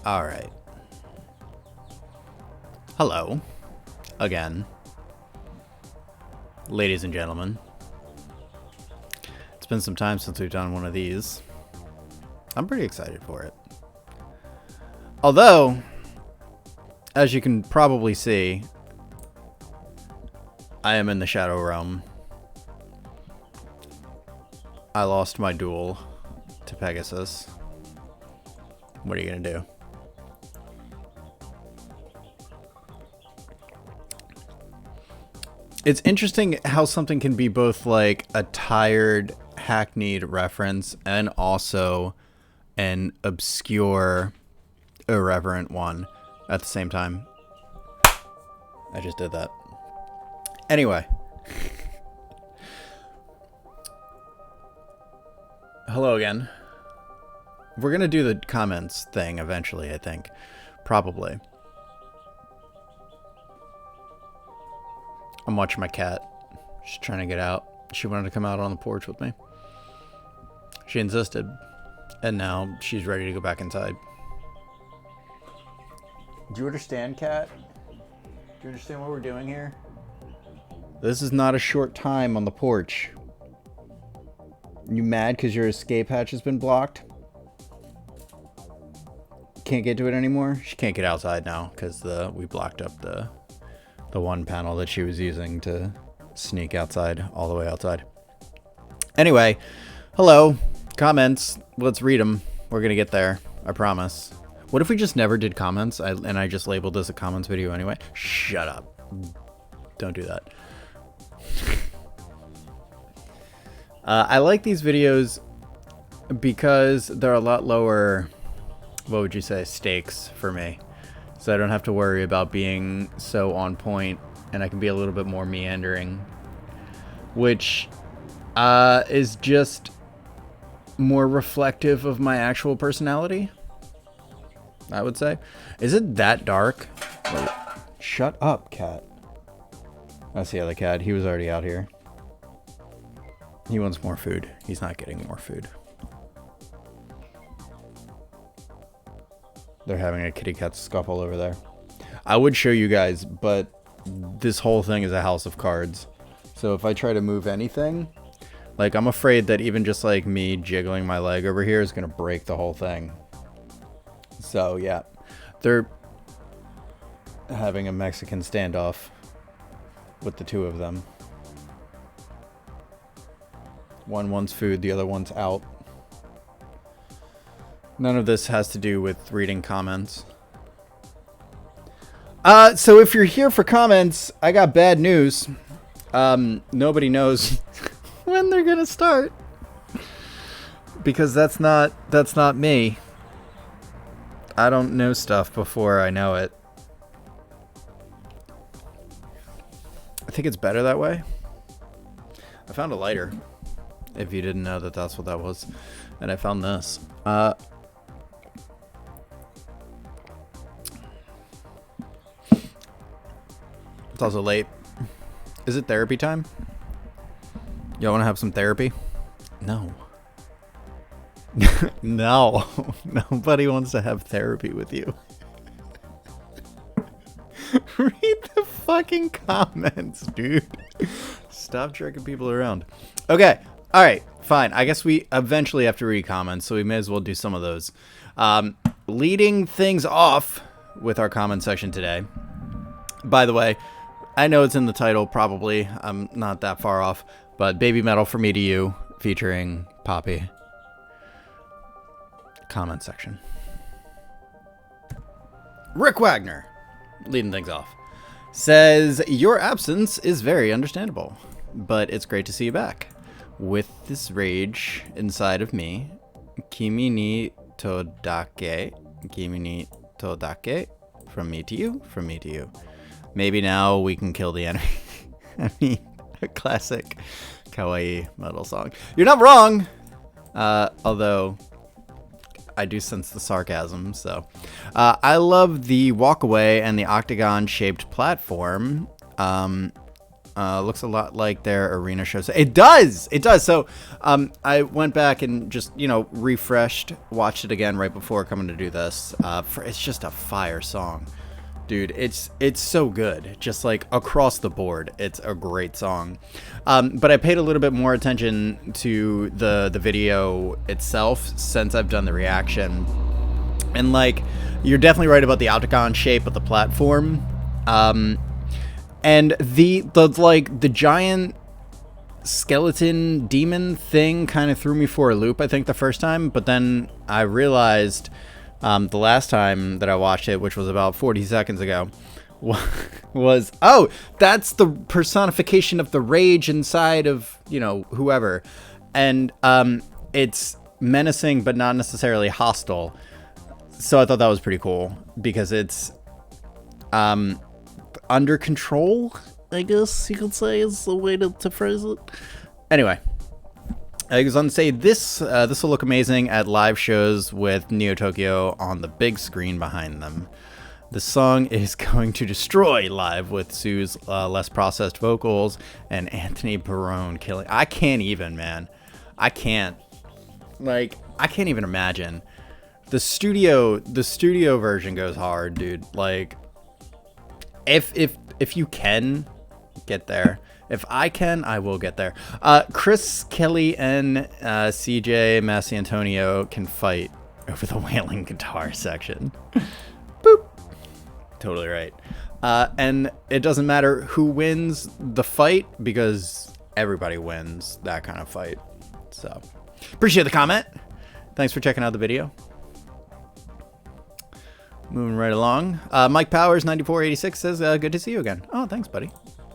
All right. Hello. Again. Ladies and gentlemen. It's been some time since we've done one of these. I'm pretty excited for it. Although, as you can probably see, I am in the Shadow Realm. I lost my duel to Pegasus. What are you gonna do? It's interesting how something can be both like a tired, hackneyed reference and also an obscure, irreverent one at the same time. I just did that. Anyway. Hello again. We're gonna do the comments thing eventually, I think. Probably. I'm watching my cat. She's trying to get out. She wanted to come out on the porch with me. She insisted. And now she's ready to go back inside. Do you understand, cat? Do you understand what we're doing here? This is not a short time on the porch. You mad because your escape hatch has been blocked? Can't get to it anymore? She can't get outside now because we blocked up the one panel that she was using to sneak outside, all the way outside. Anyway, hello, comments. Let's read them. We're gonna get there, I promise. What if we just never did comments and I just labeled this a comments video anyway? Shut up. Don't do that. I like these videos because they're a lot lower, what would you say, stakes for me. So I don't have to worry about being so on point, and I can be a little bit more meandering, which is just more reflective of my actual personality, I would say. Is it that dark? Wait, shut up, cat. That's the other cat. He was already out here. He wants more food. He's not getting more food. They're having a kitty cat scuffle over there. I would show you guys, but this whole thing is a house of cards. So if I try to move anything, like I'm afraid that even just like me jiggling my leg over here is going to break the whole thing. So yeah, they're having a Mexican standoff with the two of them. One wants food, the other one's out. None of this has to do with reading comments. So if you're here for comments, I got bad news. Nobody knows when they're gonna start. Because that's not me. I don't know stuff before I know it. I think it's better that way. I found a lighter. If you didn't know that that's what that was. And I found this. It's also late. Is it therapy time? Y'all want to have some therapy? No. No. Nobody wants to have therapy with you. Read the fucking comments, dude. Stop jerking people around. Okay. All right. Fine. I guess we eventually have to read comments, so we may as well do some of those. Leading things off with our comment section today. By the way, I know it's in the title, probably. I'm not that far off. But Baby Metal From Me to You, featuring Poppy. Comment section. Rick Wagner, leading things off, says, your absence is very understandable, but it's great to see you back. With this rage inside of me, Kimi ni Todake, from me to you, from me to you. Maybe now we can kill the enemy. I mean, a classic kawaii metal song. You're not wrong! Although, I do sense the sarcasm, so. I love the walkaway and the octagon-shaped platform. Looks a lot like their arena shows. It does. It does. So I went back and just, you know, refreshed, watched it again right before coming to do this. It's just a fire song. Dude, it's so good. Just like across the board, it's a great song. But I paid a little bit more attention to the video itself since I've done the reaction. And like, you're definitely right about the octagon shape of the platform. And the giant skeleton demon thing kind of threw me for a loop, I think, the first time. But then I realized the last time that I watched it, which was about 40 seconds ago, was, oh, that's the personification of the rage inside of, you know, whoever. And it's menacing but not necessarily hostile. So I thought that was pretty cool because it's under control, I guess you could say, is the way to phrase it. Anyway, I was on to say this will look amazing at live shows with Neo Tokyo on the big screen behind them. The song is going to destroy live with Sue's less processed vocals and Anthony Barone killing. I can't even, man. I can't even imagine. The studio version goes hard, dude. Like, if you can get there, if I can, I will get there. Chris Kelly and CJ Massantonio can fight over the wailing guitar section. Boop. Totally right. And it doesn't matter who wins the fight because everybody wins that kind of fight. So, appreciate the comment. Thanks for checking out the video. Moving right along. Mike Powers 9486 says, good to see you again. Oh, thanks, buddy.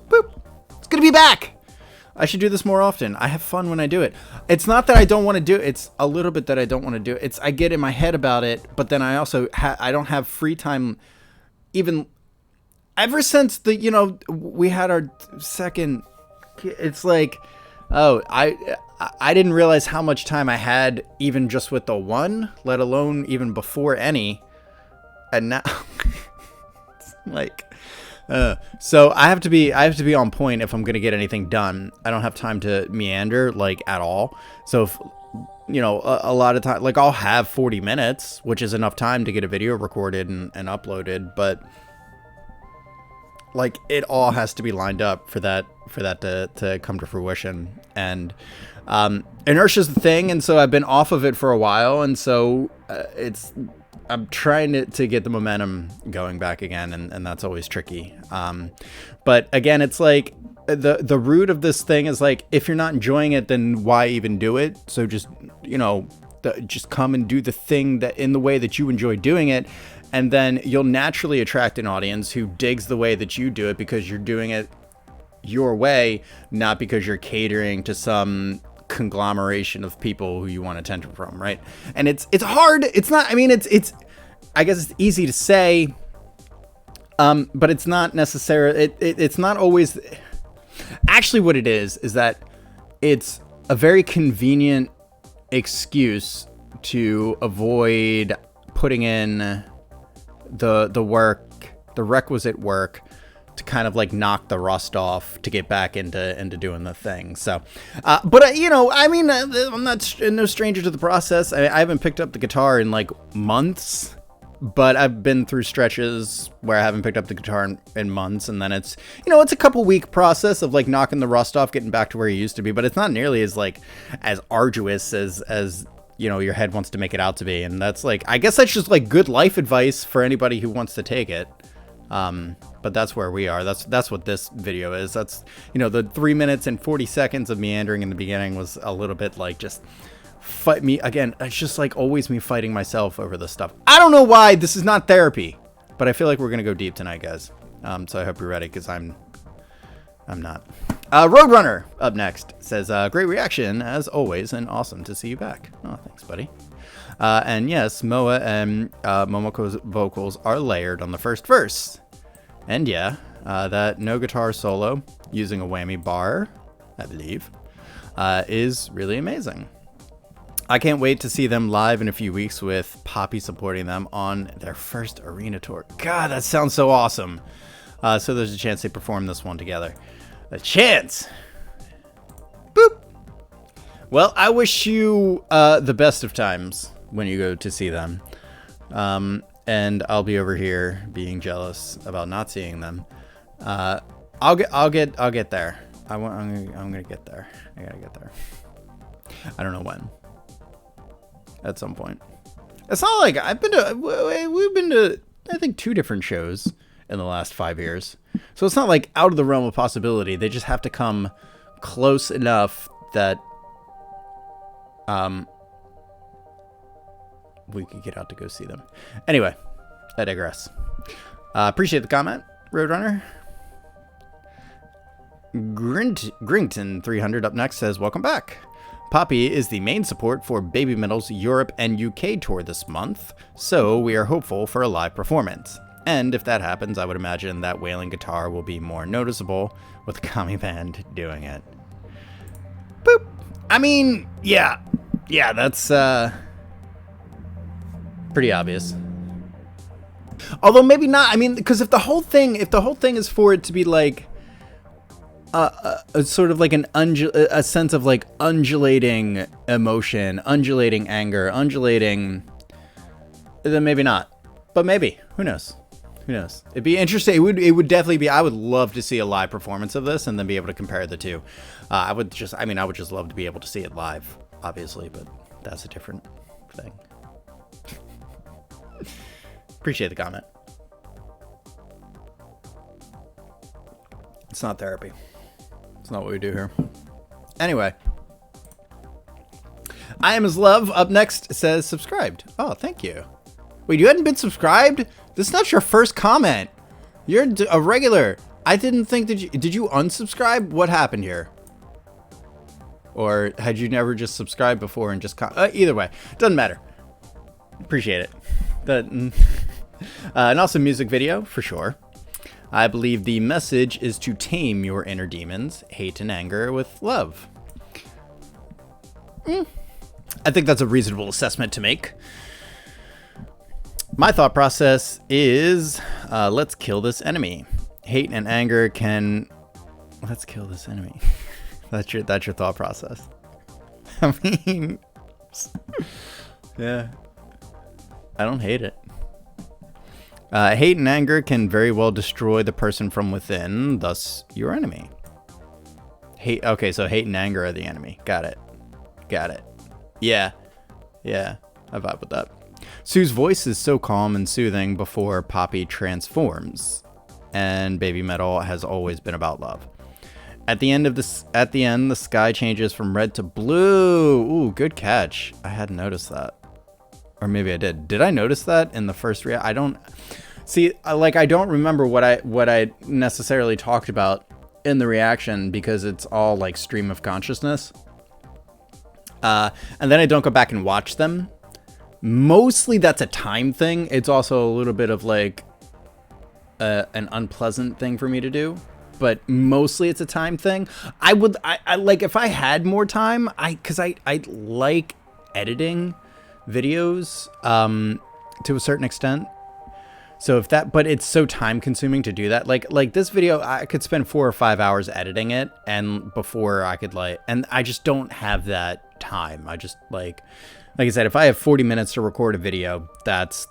Boop. It's good to be back. I should do this more often. I have fun when I do it. It's not that I don't want to do it. It's a little bit that I don't want to do it. I get in my head about it, but then I also I don't have free time. Even ever since we had our second, it's like, oh, I didn't realize how much time I had even just with the one, let alone even before any. And now, it's like, so I have to be on point if I'm gonna get anything done. I don't have time to meander like at all. So if, a lot of time, like I'll have 40 minutes, which is enough time to get a video recorded and uploaded, but like it all has to be lined up for that to come to fruition. And inertia's the thing, and so I've been off of it for a while, and so I'm trying to get the momentum going back again, and that's always tricky. But again, it's like the root of this thing is like, if you're not enjoying it, then why even do it? So just, just come and do the thing that in the way that you enjoy doing it. And then you'll naturally attract an audience who digs the way that you do it because you're doing it your way, not because you're catering to some conglomeration of people who you want attention from, right? And it's hard. It's not, I mean, it's I guess it's easy to say, but it's not necessarily, it's not always. Actually, what it is that it's a very convenient excuse to avoid putting in the requisite work to kind of like knock the rust off to get back into doing the thing. So, but I'm no stranger to the process. I haven't picked up the guitar in like months, but I've been through stretches where I haven't picked up the guitar in months, and then it's a couple week process of like knocking the rust off, getting back to where you used to be. But it's not nearly as arduous as your head wants to make it out to be. And that's like, I guess that's just like good life advice for anybody who wants to take it. But that's where we are. That's what this video is. That's, the 3 minutes and 40 seconds of meandering in the beginning was a little bit like just fight me again. It's just like always me fighting myself over this stuff. I don't know why this is not therapy, but I feel like we're going to go deep tonight, guys. So I hope you're ready, because I'm not. Roadrunner up next says, great reaction as always, and awesome to see you back. Oh, thanks, buddy. And yes, Moa and Momoko's vocals are layered on the first verse. And yeah, that no guitar solo using a whammy bar, I believe, is really amazing. I can't wait to see them live in a few weeks with Poppy supporting them on their first arena tour. God, that sounds so awesome. So there's a chance they perform this one together. A chance. Boop. Well, I wish you the best of times when you go to see them. And I'll be over here being jealous about not seeing them. I'll get there. I'm gonna get there. I gotta get there. I don't know when. At some point. It's not like we've been to, I think, 2 different shows in the last 5 years. So it's not like out of the realm of possibility. They just have to come close enough that we could get out to go see them. Anyway, I digress. Appreciate the comment, Roadrunner. Grington 300 up next says, welcome back. Poppy is the main support for BABYMETAL's Europe and UK tour this month, so we are hopeful for a live performance. And if that happens, I would imagine that wailing guitar will be more noticeable with the Kami band doing it. Boop. I mean, yeah, that's pretty obvious. Although maybe not. I mean, because if the whole thing is for it to be like a sort of like a sense of like undulating emotion, undulating anger, undulating, then maybe not. But maybe. Who knows? Who knows? It'd be interesting. It would definitely be. I would love to see a live performance of this and then be able to compare the two. I would just love to be able to see it live, obviously, but that's a different thing. Appreciate the comment. It's not therapy. It's not what we do here. Anyway. I am as love up next says subscribed. Oh, thank you. Wait, you hadn't been subscribed? This is not your first comment. You're a regular. I didn't think that did you unsubscribe? What happened here? Or had you never just subscribed before and just either way, doesn't matter. Appreciate it. An awesome music video for sure. I believe the message is to tame your inner demons, hate and anger with love. I think that's a reasonable assessment to make. My thought process is, let's kill this enemy. Hate and anger can... Let's kill this enemy. That's your thought process. I mean... yeah. I don't hate it. Hate and anger can very well destroy the person from within, thus your enemy. Okay, so hate and anger are the enemy. Got it. Yeah. I vibe with that. Sue's voice is so calm and soothing before Poppy transforms, and BABYMETAL has always been about love. At the end, the sky changes from red to blue. Ooh, good catch. I hadn't noticed that. Or maybe I did. Did I notice that in the first react? I don't see, like, I don't remember what I necessarily talked about in the reaction because it's all like stream of consciousness. And then I don't go back and watch them. Mostly that's a time thing. It's also a little bit of like an unpleasant thing for me to do, but mostly it's a time thing. I like, if I had more time, cause I like editing videos to a certain extent. So if that, but it's so time consuming to do that. Like this video, I could spend 4 or 5 hours editing it, and before I could and I just don't have that time. I just like I said, if I have 40 minutes to record a video, that's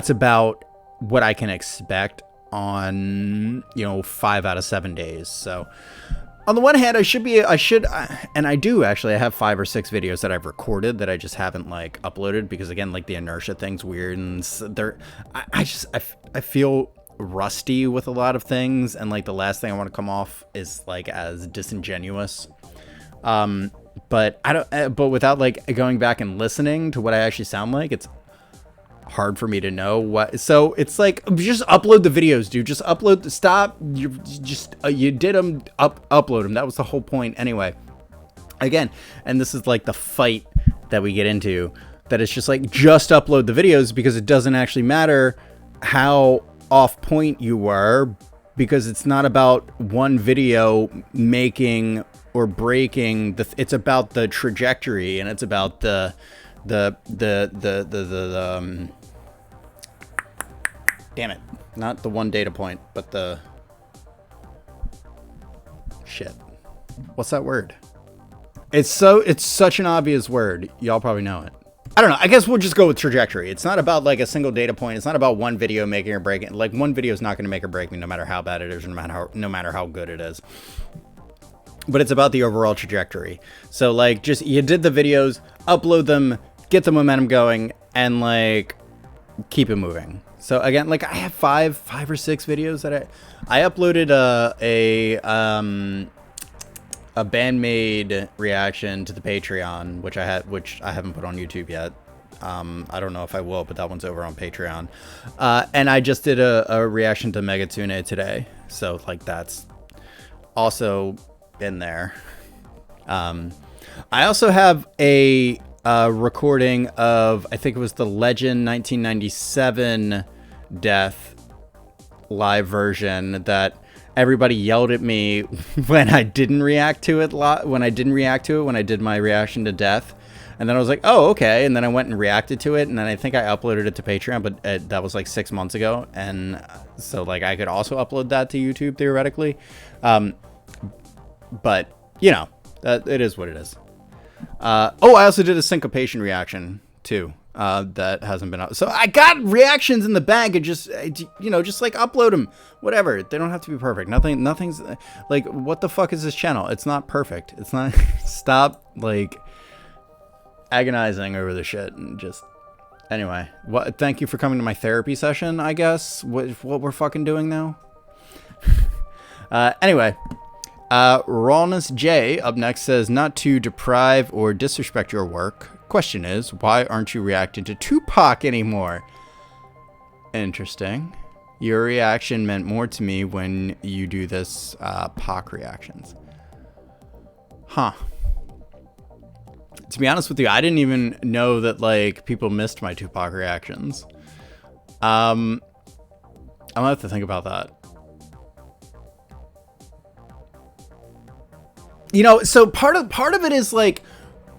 about what I can expect on 5 out of 7 days. So on the one hand, and I do actually, I have 5 or 6 videos that I've recorded that I just haven't like uploaded because, again, like the inertia thing's weird, and I feel rusty with a lot of things, and like the last thing I want to come off is like as disingenuous. But I don't. But without like going back and listening to what I actually sound like, it's hard for me to know what. So it's like, just upload the videos, dude. Just upload. Stop. You did them. Upload them. That was the whole point, anyway. Again, and this is like the fight that we get into. That it's just like, just upload the videos, because it doesn't actually matter how off point you were, because it's not about one video making or breaking it's about the trajectory, and it's about the damn it, not the one data point, but the Shit. What's that word? It's such an obvious word. Y'all probably know it. I don't know. I guess we'll just go with trajectory. It's not about like a single data point. It's not about one video making or breaking. Like one video is not going to make or break me no matter how bad it is, no matter how good it is. But it's about the overall trajectory. So like just you did the videos, upload them, get the momentum going, and like keep it moving. So again, like I have five or six videos that I uploaded a BABYMETAL reaction to the Patreon, which I haven't put on YouTube yet. I don't know if I will, but that one's over on Patreon. And I just did a reaction to Megatsune today. So like that's also in there. I also have a recording of, I think it was the Legend 1997 Death live version that everybody yelled at me when I didn't react to it when I did my reaction to Death. And then I was like, oh, okay. And then I went and reacted to it. And then I think I uploaded it to Patreon, but that was like 6 months ago. And so like I could also upload that to YouTube theoretically. But you know, it is what it is. I also did a syncopation reaction too. That hasn't been out. So I got reactions in the bag and just, you know, just like upload them, whatever. They don't have to be perfect. Nothing's like, what the fuck is this channel? It's not perfect. It's not, stop like agonizing over the shit and just, anyway, thank you for coming to my therapy session, I guess. What we're fucking doing now. Anyway, Rawness J up next says, not to deprive or disrespect your work. Question is, why aren't you reacting to Tupac anymore? Interesting. Your reaction meant more to me when you do this Pac reactions. Huh. To be honest with you, I didn't even know that like people missed my Tupac reactions. I'm gonna have to think about that. You know, so part of it is like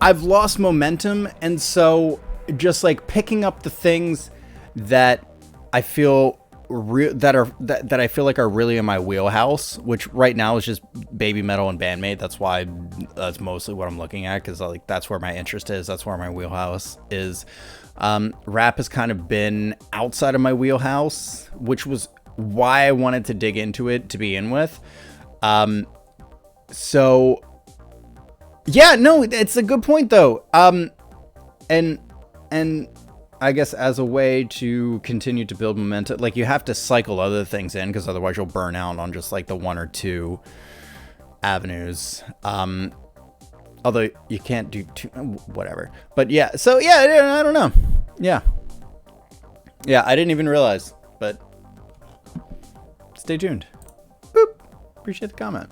I've lost momentum, and so just like picking up the things that I feel that I feel like are really in my wheelhouse, which right now is just BABYMETAL and BAND-MAID. That's mostly what I'm looking at, because like that's where my interest is. That's where my wheelhouse is. Rap has kind of been outside of my wheelhouse, which was why I wanted to dig into it to begin with. So yeah, no, it's a good point though. And I guess as a way to continue to build momentum, like you have to cycle other things in, because otherwise you'll burn out on just like the one or two avenues. Although you can't do two, whatever. But yeah, so yeah, I don't know. Yeah, I didn't even realize, but stay tuned. Boop. Appreciate the comment.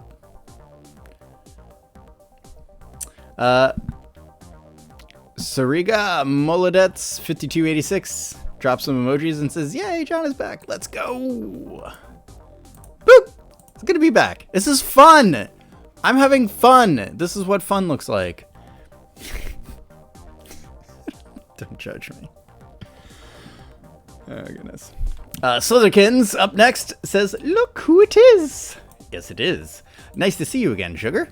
Sariga Molodets 5286 drops some emojis and says, yay, John is back. Let's go. Boop. It's good to be back. This is fun. I'm having fun. This is what fun looks like. Don't judge me. Oh, goodness. Slitherkins up next says, look who it is. Yes, it is. Nice to see you again, sugar.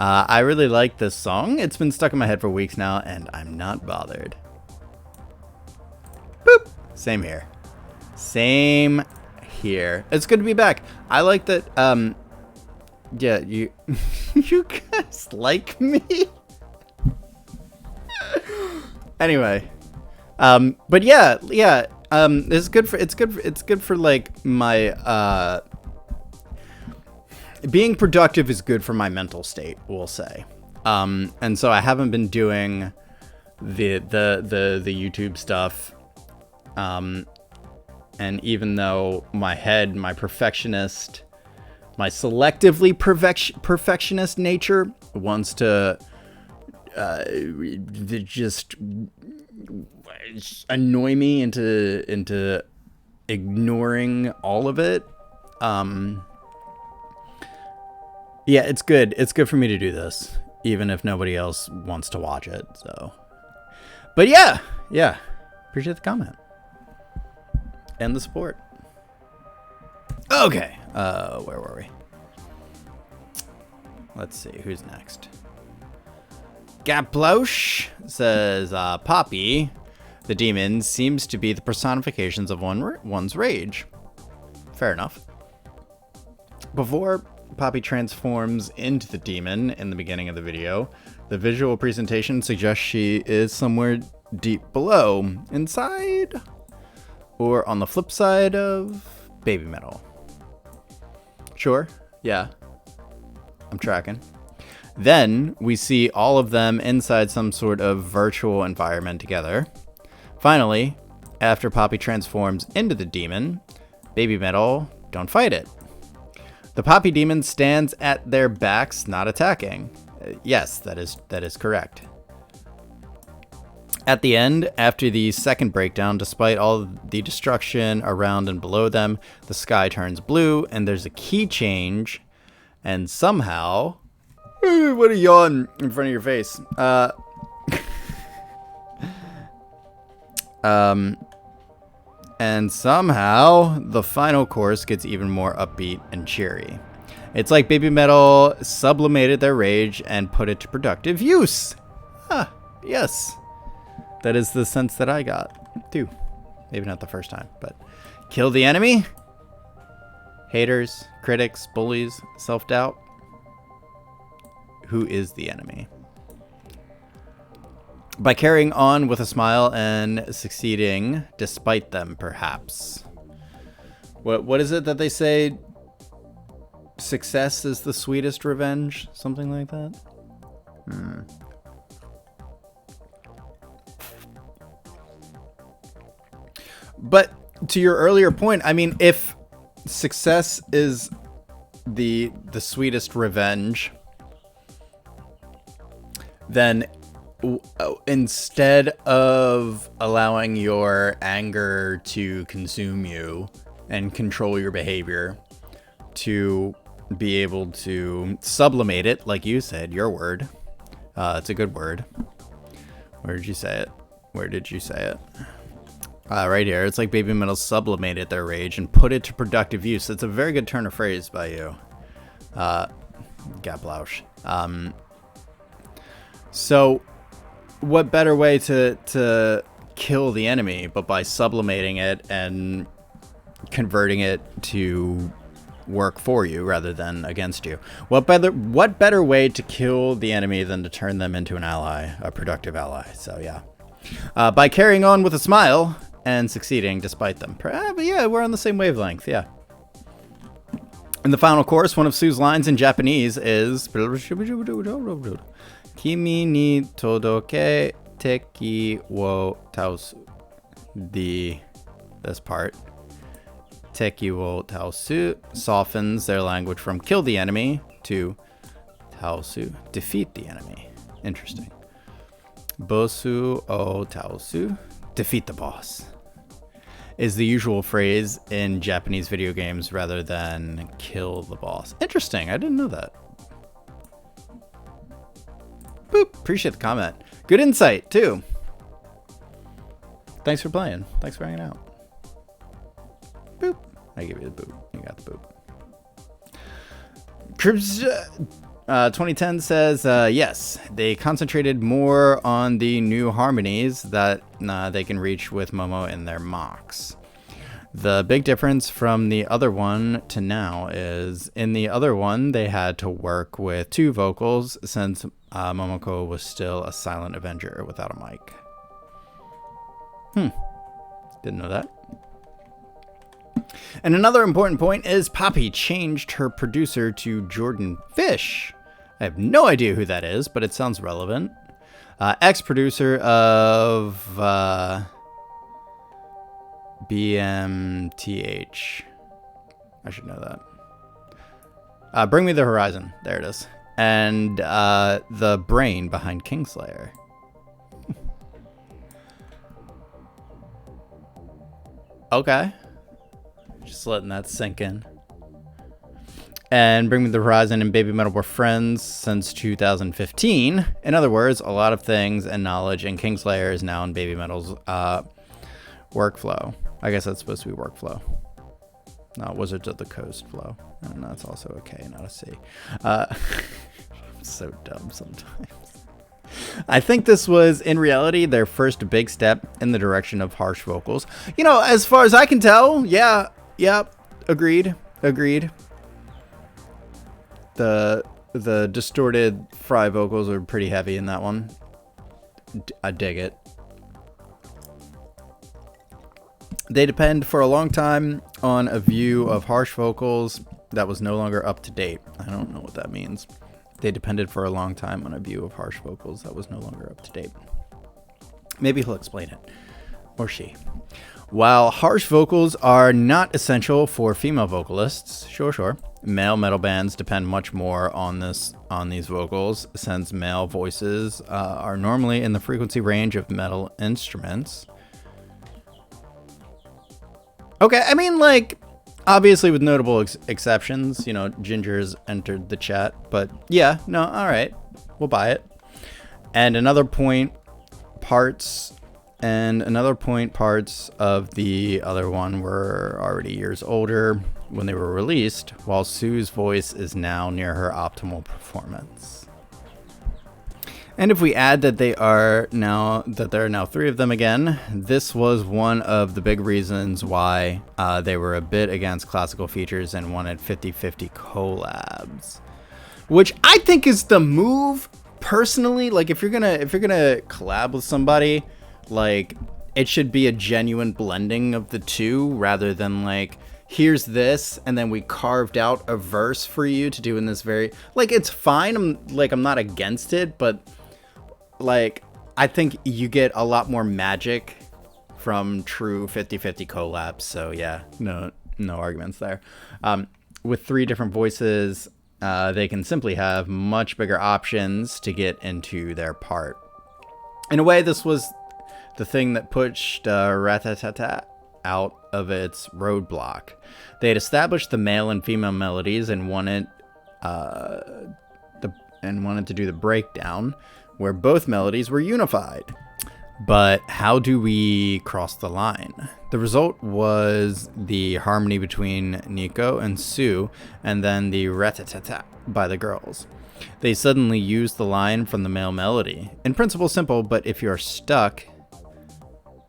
I really like this song. It's been stuck in my head for weeks now, and I'm not bothered. Boop. Same here. Same here. It's good to be back. I like that, yeah, you you guys like me? Anyway. But yeah, it's good for like my, being productive is good for my mental state, we'll say. And so I haven't been doing the YouTube stuff. And even though my head, my selectively perfectionist nature wants to just annoy me into ignoring all of it. Yeah, it's good. It's good for me to do this, even if nobody else wants to watch it. So, but yeah, appreciate the comment and the support. Okay, where were we? let's see who's next. Gaplosh says, Poppy, the demon, seems to be the personifications of one's rage. Fair enough. Before Poppy transforms into the demon in the beginning of the video, the visual presentation suggests she is somewhere deep below, inside, or on the flip side of BABYMETAL. Sure, yeah, I'm tracking. Then we see all of them inside some sort of virtual environment together. Finally, after Poppy transforms into the demon, BABYMETAL don't fight it. The Poppy demon stands at their backs, not attacking. Yes, that is correct. At the end, after the second breakdown, despite all the destruction around and below them, the sky turns blue, and there's a key change, and somehow... What a yawn in front of your face. And somehow, the final chorus gets even more upbeat and cheery. It's like BABYMETAL sublimated their rage and put it to productive use. Huh, yes. That is the sense that I got, too. Maybe not the first time, but... Kill the enemy? Haters, critics, bullies, self-doubt? Who is the enemy? By carrying on with a smile and succeeding despite them, perhaps. What is it that they say? Success is the sweetest revenge? Something like that? But to your earlier point, I mean, if success is the sweetest revenge, then instead of allowing your anger to consume you and control your behavior, to be able to sublimate it, like you said, your word. It's a good word. Where did you say it? Where did you say it? Right here. It's like BABYMETAL sublimated their rage and put it to productive use. It's a very good turn of phrase by you. Gaplosh. So, what better way to kill the enemy but by sublimating it and converting it to work for you rather than against you? What better way to kill the enemy than to turn them into an ally, a productive ally? So yeah, by carrying on with a smile and succeeding despite them. But yeah, we're on the same wavelength. Yeah. In the final chorus, one of Sue's lines in Japanese is Kimi ni todoke teki wo taosu. This part. Teki wo taosu softens their language from kill the enemy to taosu, defeat the enemy. Interesting. Bosu o taosu, defeat the boss, is the usual phrase in Japanese video games rather than kill the boss. Interesting. I didn't know that. Boop. Appreciate the comment. Good insight, too. Thanks for playing. Thanks for hanging out. Boop. I give you the boop. You got the boop. 2010 says, yes, they concentrated more on the new harmonies that they can reach with Momo in their mocks. The big difference from the other one to now is in the other one, they had to work with two vocals since Momoko was still a silent Avenger without a mic. Didn't know that. And another important point is Poppy changed her producer to Jordan Fish. I have no idea who that is, but it sounds relevant. Ex-producer of BMTH. I should know that. Bring Me the Horizon. There it is. And the brain behind Kingslayer. Okay. Just letting that sink in. And Bring Me the Horizon and BABYMETAL were friends since 2015. In other words, a lot of things and knowledge in Kingslayer is now in BABYMETAL's workflow. I guess that's supposed to be workflow. No, Wizards of the Coast flow. And that's also a K, not a C. So dumb sometimes. I think this was, in reality, their first big step in the direction of harsh vocals. You know, as far as I can tell, yeah, agreed. The distorted fry vocals are pretty heavy in that one. I dig it. They depend for a long time on a view of harsh vocals that was no longer up to date. I don't know what that means. They depended for a long time on a view of harsh vocals that was no longer up to date. Maybe he'll explain it. Or she. While harsh vocals are not essential for female vocalists, sure, male metal bands depend much more on these vocals, since male voices are normally in the frequency range of metal instruments. Okay, I mean, like, obviously with notable exceptions, you know, Ginger's entered the chat, but yeah, no, all right, we'll buy it. And another point, parts of the other one were already years older when they were released, while Sue's voice is now near her optimal performance. And if we add that there are now 3 of them again, this was one of the big reasons why they were a bit against classical features and wanted 50-50 collabs, which I think is the move personally. Like, if you're gonna collab with somebody, like, it should be a genuine blending of the two, rather than like, here's this and then we carved out a verse for you to do in this very, like, it's fine. I'm not against it, but like, I think you get a lot more magic from true 50-50 collabs. So yeah, no arguments there. With 3 different voices, they can simply have much bigger options to get into their part. In a way, this was the thing that pushed Ratatata out of its roadblock. They had established the male and female melodies and wanted to do the breakdown, where both melodies were unified. But how do we cross the line? The result was the harmony between Nico and Sue, and then the ratatata by the girls. They suddenly used the line from the male melody. In principle, simple, but if you're stuck,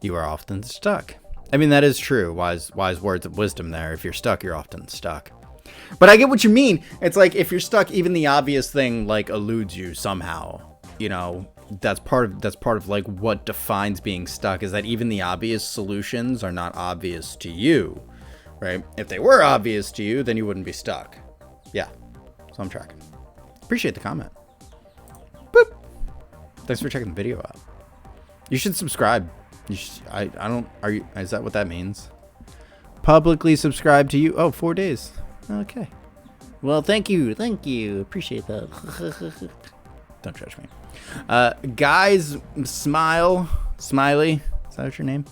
you are often stuck. I mean, that is true. Wise words of wisdom there. If you're stuck, you're often stuck. But I get what you mean. It's like, if you're stuck, even the obvious thing, like, eludes you somehow. You know, that's part of like what defines being stuck, is that even the obvious solutions are not obvious to you, right? If they were obvious to you, then you wouldn't be stuck. Yeah, so I'm tracking. Appreciate the comment. Boop. Thanks for checking the video out. You should subscribe. Is that what that means? Publicly subscribe to you. Oh, 4 days. Okay. Well, thank you. Appreciate that. Don't judge me. Guys, Smiley, is that your name?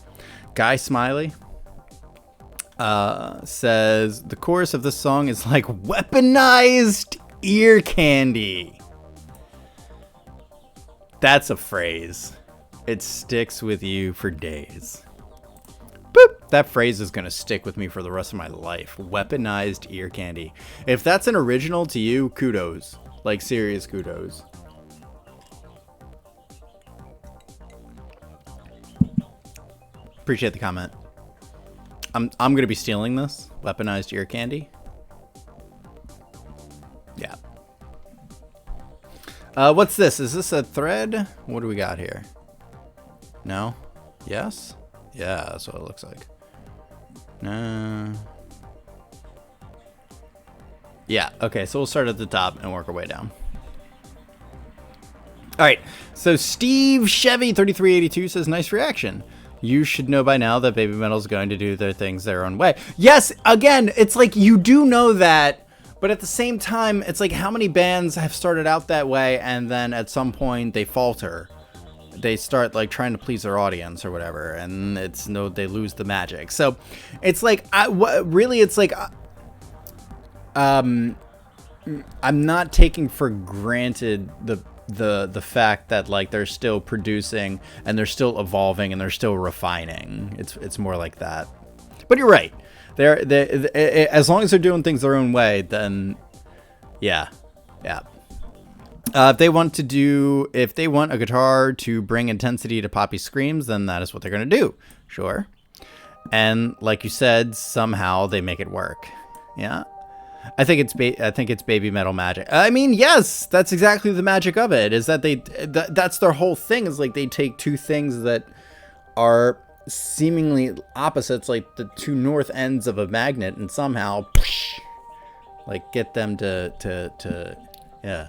Guy Smiley says the chorus of this song is like weaponized ear candy. That's a phrase. It sticks with you for days. Boop. That phrase is gonna stick with me for the rest of my life. Weaponized ear candy. If that's an original to you, kudos. Like, serious kudos. Appreciate the comment. I'm gonna be stealing this weaponized ear candy. Yeah. What's this? Is this a thread? What do we got here? No? Yes? Yeah, that's what it looks like. No. Yeah. Okay. So we'll start at the top and work our way down. All right. So Steve Chevy 3382 says, "Nice reaction. You should know by now that Baby Metal is going to do their things their own way." Yes, again, it's like you do know that, but at the same time, it's like how many bands have started out that way and then at some point they falter. They start like trying to please their audience or whatever, and they lose the magic. So it's like, I'm not taking for granted the fact that like they're still producing and they're still evolving and they're still refining. It's more like that. But you're right. They're as long as they're doing things their own way, then yeah. If they want a guitar to bring intensity to Poppy's screams, then that is what they're going to do. Sure. And like you said, somehow they make it work. Yeah. I think it's baby metal magic. I mean, yes, that's exactly the magic of it, is that that's their whole thing, is like they take two things that are seemingly opposites, like the two north ends of a magnet, and somehow like get them to yeah.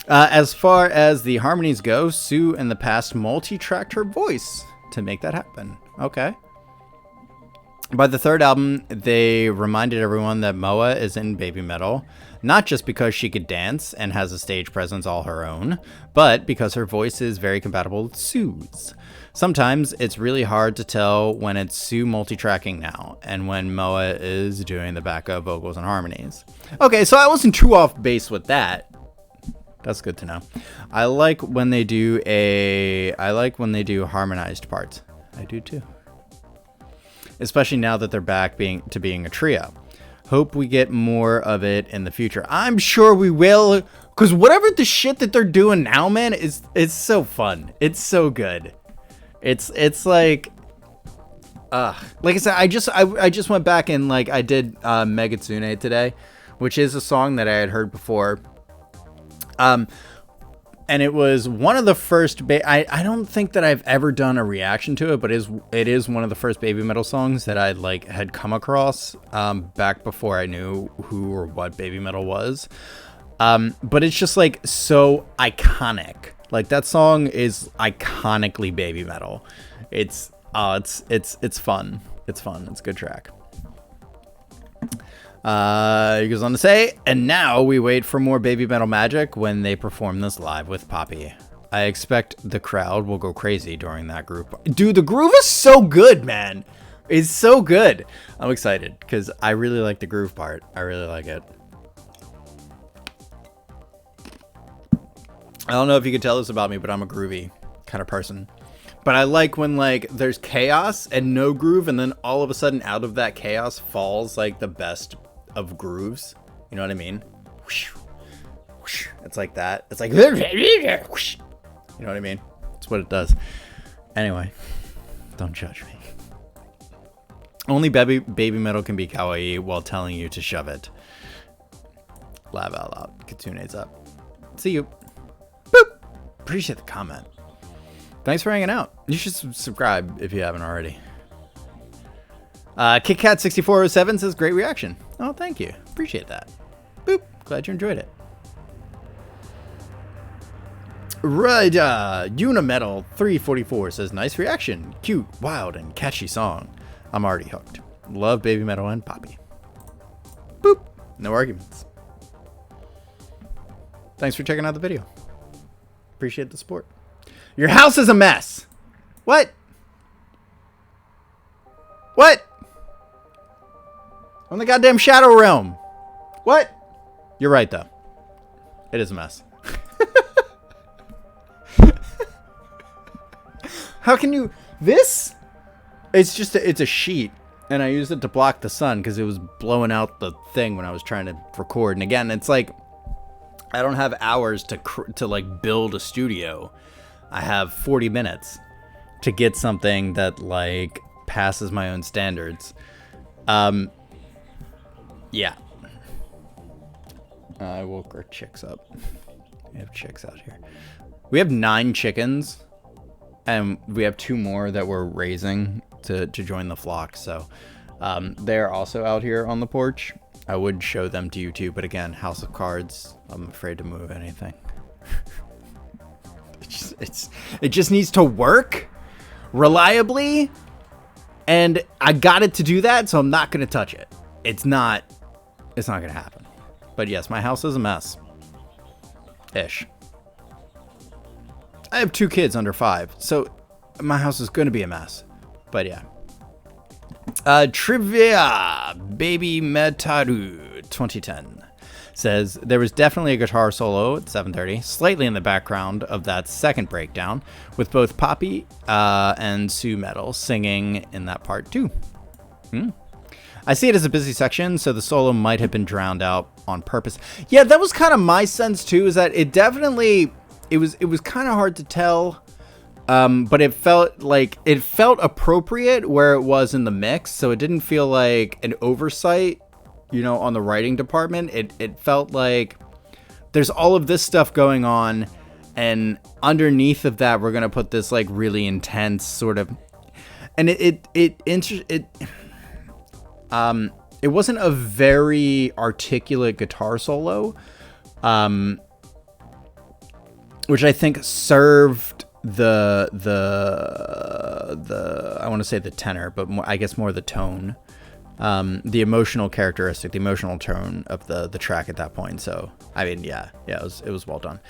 As far as the harmonies go, Sue in the past multi-tracked her voice to make that happen. Okay. By the third album, they reminded everyone that Moa is in baby metal, not just because she could dance and has a stage presence all her own, but because her voice is very compatible with Sue's. Sometimes it's really hard to tell when it's Sue multi-tracking now, and when Moa is doing the backup vocals and harmonies. Okay, so I wasn't too off base with that. That's good to know. I like when they do harmonized parts. I do too. Especially now that they're back being a trio. Hope we get more of it in the future. I'm sure we will, because whatever the shit that they're doing now, man, it's so fun. It's so good. It's like I said, I just went back and like I did Megatsune today, which is a song that I had heard before. And it was one of the first, I don't think that I've ever done a reaction to it, but it is one of the first baby metal songs that I like had come across, back before I knew who or what baby metal was. But it's just like so iconic. Like that song is iconically baby metal. It's fun. It's fun. It's a good track. He goes on to say, and now we wait for more baby metal magic when they perform this live with Poppy. I expect the crowd will go crazy during that group. Dude, the groove is so good, man. It's so good. I'm excited because I really like the groove part. I really like it. I don't know if you can tell this about me, but I'm a groovy kind of person. But I like when like there's chaos and no groove, and then all of a sudden out of that chaos falls like the best of grooves. You know what I mean? It's like that. It's like, you know what I mean? That's what it does. Anyway, don't judge me. Only baby metal can be kawaii while telling you to shove it. Laugh out loud. Kitsune's up. See you. Boop. Appreciate the comment. Thanks for hanging out. You should subscribe if you haven't already. KitKat6407 says, great reaction. Oh, thank you. Appreciate that. Boop. Glad you enjoyed it. Right, Unimetal 344 says, nice reaction. Cute, wild, and catchy song. I'm already hooked. Love baby metal and Poppy. Boop. No arguments. Thanks for checking out the video. Appreciate the support. Your house is a mess. What? What? I'm in the goddamn Shadow Realm. What? You're right, though. It is a mess. How can you... This? It's just it's a sheet. And I used it to block the sun because it was blowing out the thing when I was trying to record. And again, it's like... I don't have hours to like build a studio. I have 40 minutes to get something that like passes my own standards. Yeah. I woke our chicks up. We have chicks out here. We have 9 chickens, and we have 2 more that we're raising to join the flock. So they're also out here on the porch. I would show them to you too, but again, House of Cards. I'm afraid to move anything. It just needs to work reliably, and I got it to do that, so I'm not gonna touch it. It's not gonna happen. But yes, my house is a mess. Ish. I have 2 kids under 5, so my house is gonna be a mess. But yeah. Trivia BABYMETAL 2010 says there was definitely a guitar solo at 7:30, slightly in the background of that second breakdown, with both Poppy and Sue Metal singing in that part too. I see it as a busy section, so the solo might have been drowned out on purpose. Yeah, that was kind of my sense too, is that it definitely, it was kind of hard to tell, but it felt appropriate where it was in the mix, so it didn't feel like an oversight, you know, on the writing department. It felt like there's all of this stuff going on, and underneath of that, we're gonna put this like really intense sort of, and it wasn't a very articulate guitar solo, which I think served the I want to say the tenor, but more, I guess more the tone, the emotional characteristic, the emotional tone of the track at that point. So I mean, yeah, it was well done.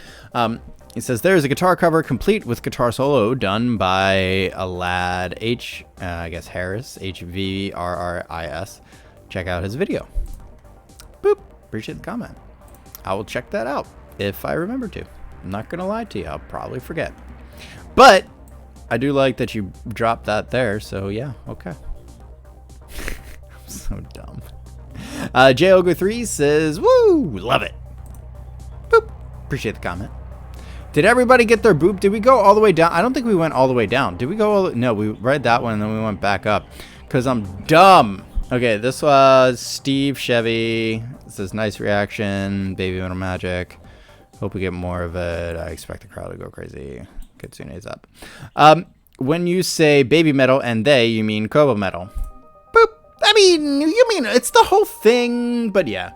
He says there is a guitar cover complete with guitar solo done by a lad I guess Harris, HVRRIS. Check out his video. Boop. Appreciate the comment. I will check that out if I remember to. I'm not gonna lie to you. I'll probably forget. But I do like that you dropped that there. So yeah, okay. I'm so dumb. JOgo3 says, "Woo, love it." Boop. Appreciate the comment. Did everybody get their boop? Did we go all the way down? I don't think we went all the way down. Did we go all the... No, we read that one and then we went back up. Because I'm dumb. Okay, this was Steve Chevy. It says, nice reaction. Baby Metal Magic. Hope we get more of it. I expect the crowd to go crazy. Kitsune's up. When you say Baby Metal and they, you mean Kobo Metal. Boop. I mean, you mean it's the whole thing, but yeah.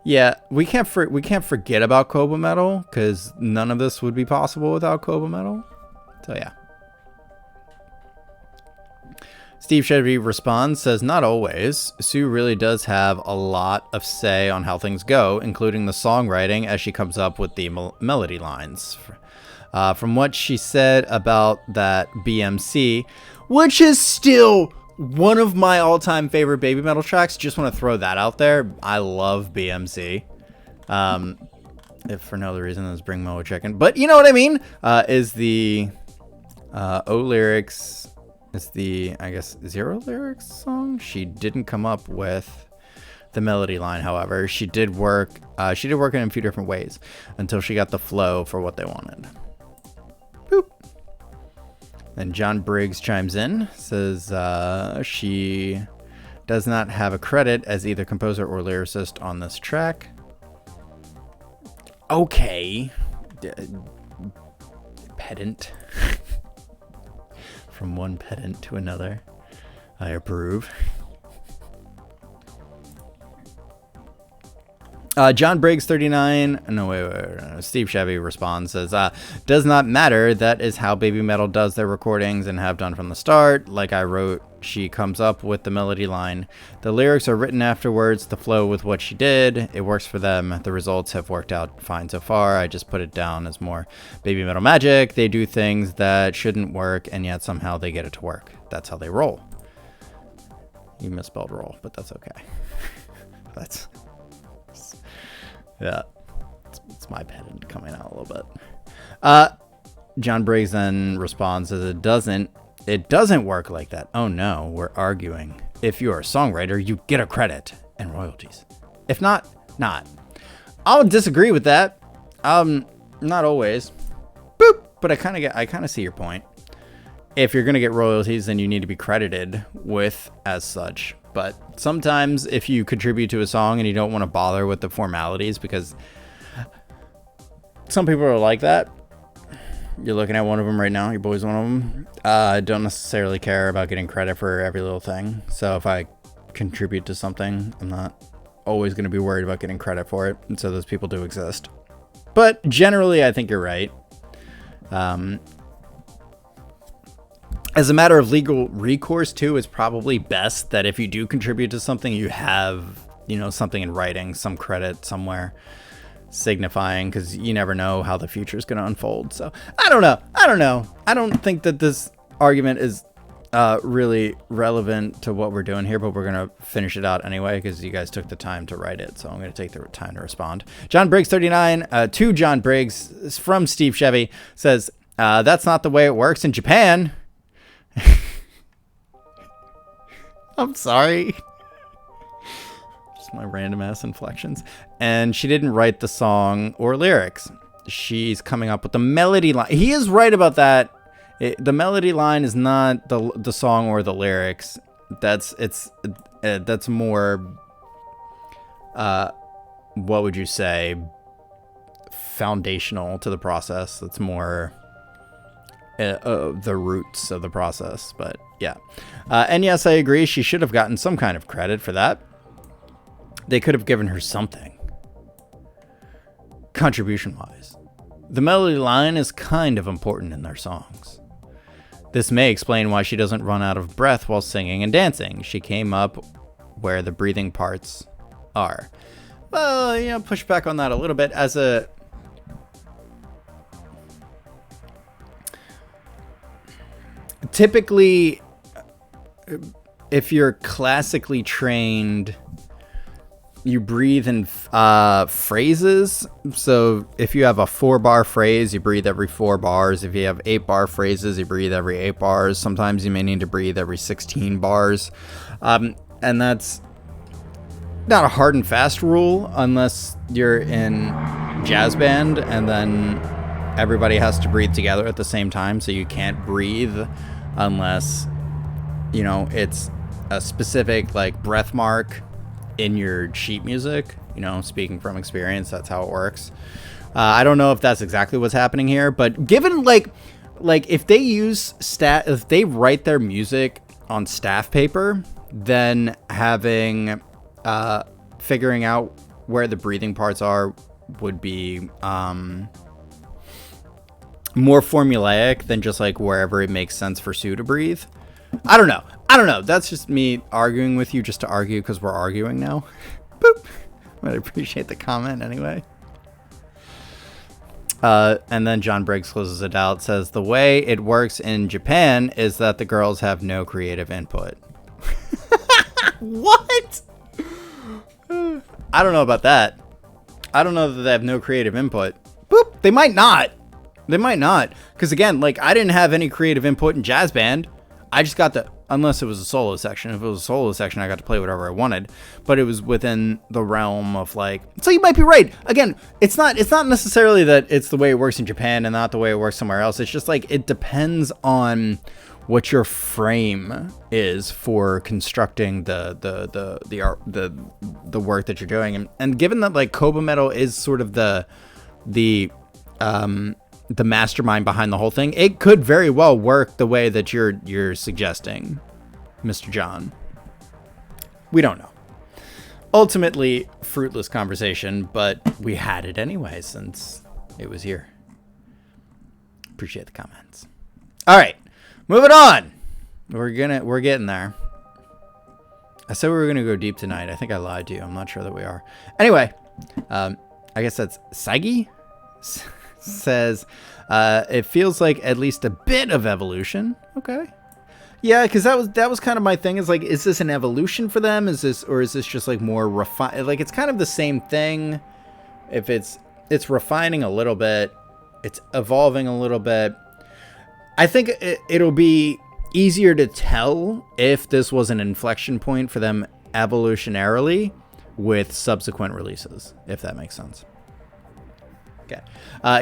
Yeah, we can't forget about Kobo Metal, because none of this would be possible without Kobo Metal. So yeah. Steve Chevy responds, says, not always. Sue really does have a lot of say on how things go, including the songwriting as she comes up with the melody lines. From what she said about that BMC, which is still one of my all-time favorite Baby Metal tracks. Just want to throw that out there. I love BMC. If for no other reason than Bring Mo a Chicken. But you know what I mean? Is the O lyrics, is the, I guess, zero lyrics song? She didn't come up with the melody line, however. She did work in a few different ways until she got the flow for what they wanted. Boop. Then John Briggs chimes in, says she does not have a credit as either composer or lyricist on this track. Okay. Pedant. From one pedant to another. I approve. John Briggs 39. No, wait. Steve Chevy responds, says, does not matter. That is how Baby Metal does their recordings and have done from the start. Like I wrote, she comes up with the melody line. The lyrics are written afterwards, the flow with what she did. It works for them. The results have worked out fine so far. I just put it down as more Baby Metal magic. They do things that shouldn't work, and yet somehow they get it to work. That's how they roll. You misspelled roll, but that's okay. That's... Yeah, it's my pedant coming out a little bit. John Briggs then responds, says it doesn't work like that. Oh no, we're arguing. If you're a songwriter, you get a credit and royalties. If not, not. I'll disagree with that. Not always. Boop. But I kind of see your point. If you're gonna get royalties, then you need to be credited with as such. But sometimes if you contribute to a song and you don't want to bother with the formalities, because some people are like that. You're looking at one of them right now. Your boy's one of them. Don't necessarily care about getting credit for every little thing. So if I contribute to something, I'm not always going to be worried about getting credit for it. And so those people do exist. But generally, I think you're right. As a matter of legal recourse, too, it's probably best that if you do contribute to something, you have, you know, something in writing, some credit somewhere signifying, because you never know how the future is going to unfold. So I don't know. I don't think that this argument is really relevant to what we're doing here, but we're going to finish it out anyway, because you guys took the time to write it. So I'm going to take the time to respond. John Briggs 39 to John Briggs from Steve Chevy says, that's not the way it works in Japan. I'm sorry. Just my random ass inflections. And she didn't write the song or lyrics. She's coming up with the melody line. He is right about that. The melody line is not the song or the lyrics. That's more what would you say, foundational to the process. It's more the roots of the process. But yeah, and yes, I agree, she should have gotten some kind of credit for that. They could have given her something contribution wise. The melody line is kind of important in their songs. This may explain why she doesn't run out of breath while singing and dancing. She came up where the breathing parts are. Well, you know, push back on that a little bit. As a typically, if you're classically trained, you breathe in phrases. So if you have a 4-bar phrase, you breathe every 4 bars. If you have 8-bar phrases, you breathe every 8 bars. Sometimes you may need to breathe every 16 bars. And that's not a hard and fast rule unless you're in jazz band and then everybody has to breathe together at the same time. So you can't breathe unless, you know, it's a specific like breath mark in your sheet music. You know, speaking from experience, that's how it works. I don't know if that's exactly what's happening here, but given like if they use if they write their music on staff paper, then having figuring out where the breathing parts are would be more formulaic than just like wherever it makes sense for Sue to breathe. I don't know. That's just me arguing with you just to argue because we're arguing now. Boop. But I appreciate the comment anyway. And then John Briggs closes it out, says the way it works in Japan is that the girls have no creative input. What? I don't know about that. I don't know that they have no creative input. Boop. They might not. Because again, like I didn't have any creative input in jazz band. I just got unless it was a solo section. If it was a solo section, I got to play whatever I wanted. But it was within the realm of like, so you might be right. Again, it's not necessarily that it's the way it works in Japan and not the way it works somewhere else. It's just like, it depends on what your frame is for constructing the art, the work that you're doing. And given that like BABYMETAL is sort of the mastermind behind the whole thing, it could very well work the way that you're suggesting, Mr. John. We don't know. Ultimately, fruitless conversation, but we had it anyway since it was here. Appreciate the comments. All right, moving on. We're getting there. I said we were gonna go deep tonight. I think I lied to you. I'm not sure that we are. Anyway, I guess that's Saigi. Says it feels like at least a bit of evolution. Okay, yeah, because that was kind of my thing, is like, is this an evolution for them? Is this just like more refined? Like, it's kind of the same thing. If it's refining a little bit, it's evolving a little bit. I think it'll be easier to tell if this was an inflection point for them evolutionarily with subsequent releases, if that makes sense. Okay.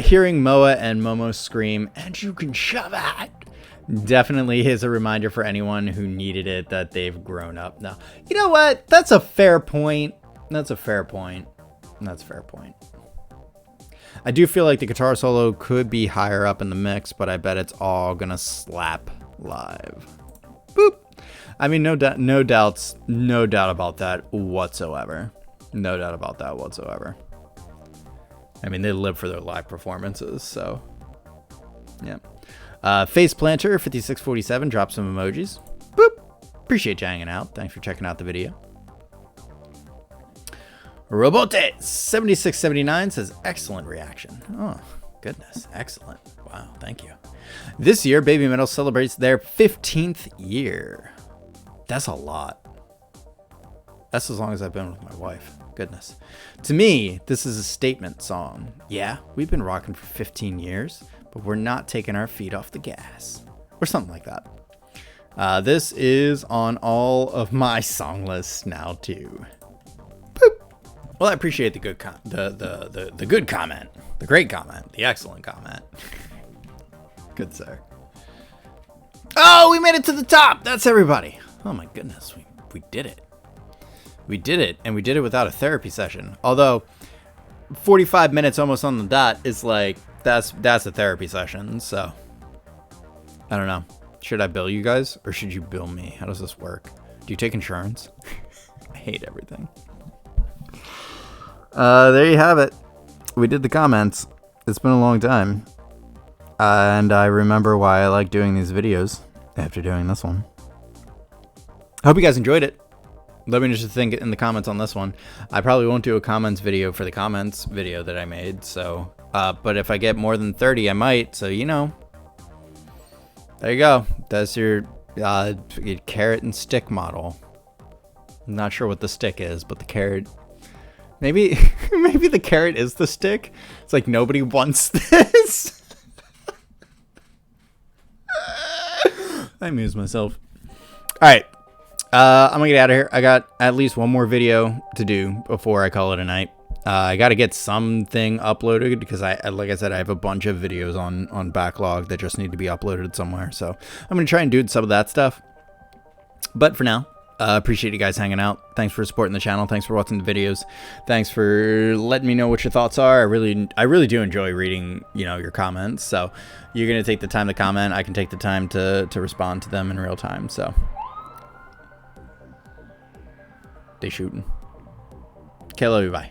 Hearing Moa and Momo scream, "And you can shove it," definitely is a reminder for anyone who needed it that they've grown up now. You know what? That's a fair point. I do feel like the guitar solo could be higher up in the mix, but I bet it's all gonna slap live. Boop. I mean, no doubt about that whatsoever. No doubt about that whatsoever. I mean, they live for their live performances, so yeah. Face Planter 5647 drops some emojis. Boop. Appreciate you hanging out. Thanks for checking out the video. Robote 7679 says excellent reaction. Oh goodness, excellent. Wow, thank you. This year, BABYMETAL celebrates their 15th year. That's a lot. That's as long as I've been with my wife. Goodness. To me, this is a statement song. Yeah, we've been rocking for 15 years, but we're not taking our feet off the gas. Or something like that. This is on all of my song lists now, too. Boop. Well, I appreciate the good the good comment, the great comment, the excellent comment. Good sir. Oh, we made it to the top. That's everybody. Oh my goodness, we did it. We did it, and we did it without a therapy session. Although 45 minutes almost on the dot is like that's a therapy session. So I don't know. Should I bill you guys or should you bill me? How does this work? Do you take insurance? I hate everything. There you have it. We did the comments. It's been a long time. And I remember why I like doing these videos after doing this one. I hope you guys enjoyed it. Let me know what you think in the comments on this one. I probably won't do a comments video for the comments video that I made. So, but if I get more than 30, I might. So, you know, there you go. That's your carrot and stick model. I'm not sure what the stick is, but the carrot... Maybe the carrot is the stick. It's like nobody wants this. I amuse myself. All right. I'm going to get out of here. I got at least one more video to do before I call it a night. I got to get something uploaded because like I said, I have a bunch of videos on backlog that just need to be uploaded somewhere. So I'm going to try and do some of that stuff. But for now, appreciate you guys hanging out. Thanks for supporting the channel. Thanks for watching the videos. Thanks for letting me know what your thoughts are. I really do enjoy reading, you know, your comments. So you're going to take the time to comment. I can take the time to respond to them in real time. So they shooting. Okay, love you. Bye.